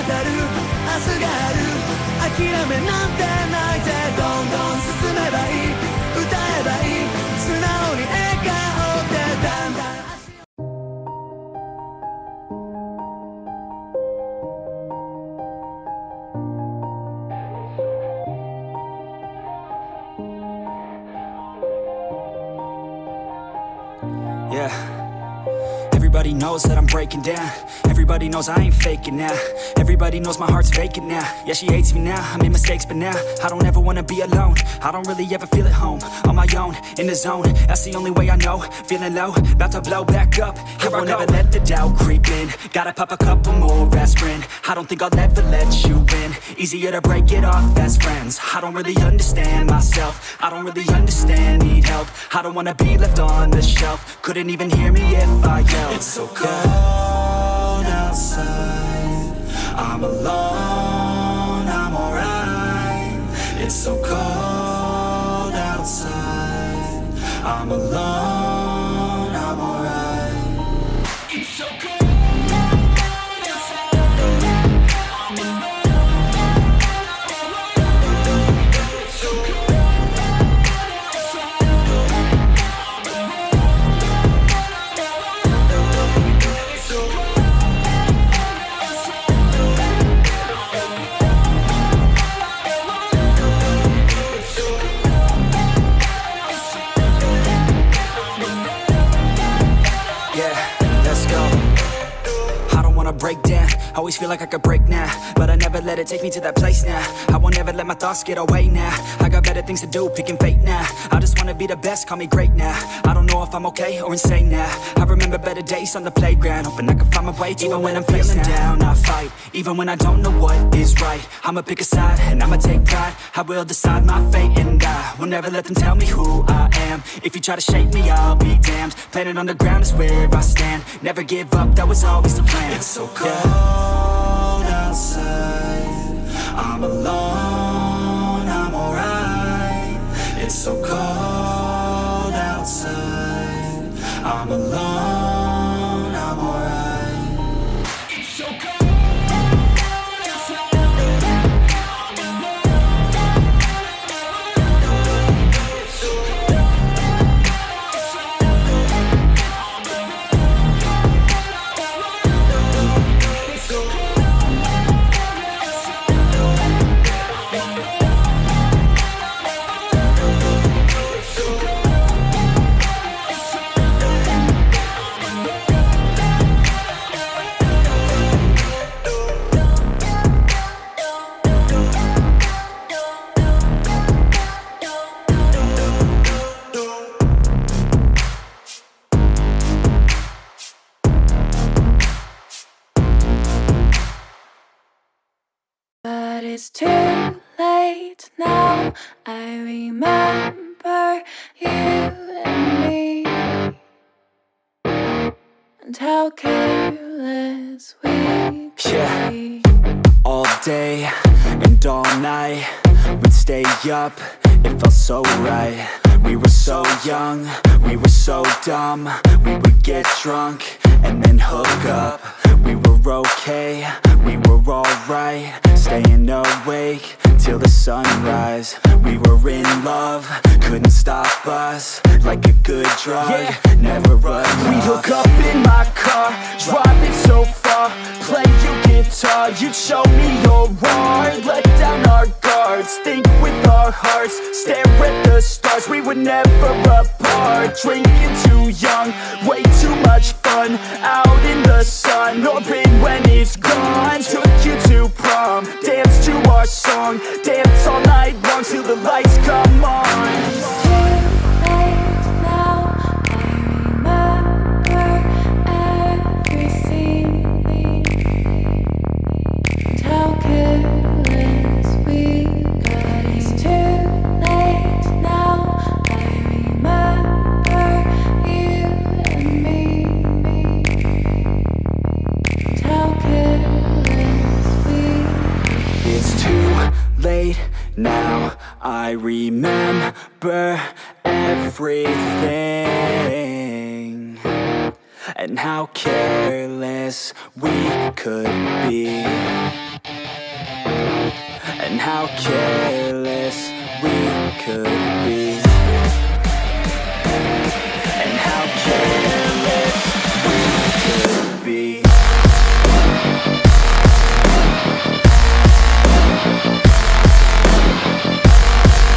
る明日がある諦めなんてないぜどんどん進めばいい歌えばいい素直に笑顔でだんだんYeah. Everybody knows that I'm breaking down. Everybody knows I ain't faking now. Everybody knows my heart's vacant now. Yeah, she hates me now, I made mistakes but now I don't ever wanna be alone. I don't really ever feel at home. On my own, in the zone, that's the only way I know. Feeling low, about to blow back up. Here I won't ever let the doubt creep in. Gotta pop a couple more aspirin. I don't think I'll ever let you in. Easier to break it off best friends. I don't really understand myself. I don't really understand, need help. I don't wanna be left on the shelf. Couldn't even hear me if I yelled. It's so cold outside. I'm alone, I'm alright. It's so cold outside. I'm alone, I'm alright. It's so cold outside. I'm alone. It's so cold outside. Break down, always feel like I could break now, but I never let it take me to that place now. I won't ever let my thoughts get away now. I got better things to do, picking fate now. I just wanna be the best, call me great now. I don't know if I'm okay or insane now. I remember better days on the playground, hoping I can find my way. Even when I'm feeling down, I fight. Even when I don't know what is right, I'ma pick a side and I'ma take pride. I will decide my fate and I will never let them tell me who I am. If you try to shake me, I'll be damned. Planet on the ground is where I stand. Never give up, that was always the plan. It's so cold outside. I'm alone, I'm alright. It's so cold outside. I'm alone, I'm alright. It's so cold outside. I'm alone. It's so cold outside. But it's too late now. I remember you and me, and how careless we could be. All day and all night, we'd stay up, it felt so right. We were so young, we were so dumb. We would get drunk and then hook up. We were okay, we were alright. Staying awake till the sunrise. We were in love, couldn't stop us. Like a good drug, never enough. We hook up in my car, driving so far. Play your guitar, you'd show me your art. Let down our guards, think with our hearts. Stare at the stars, we were never apart. Drinking too young, way too much fun. Out in the sun, or in when it's gone. Took you to prom, dance to our song. Dance all night long till the lights come on. Late now, I remember everything, and how careless we could be. how careless we could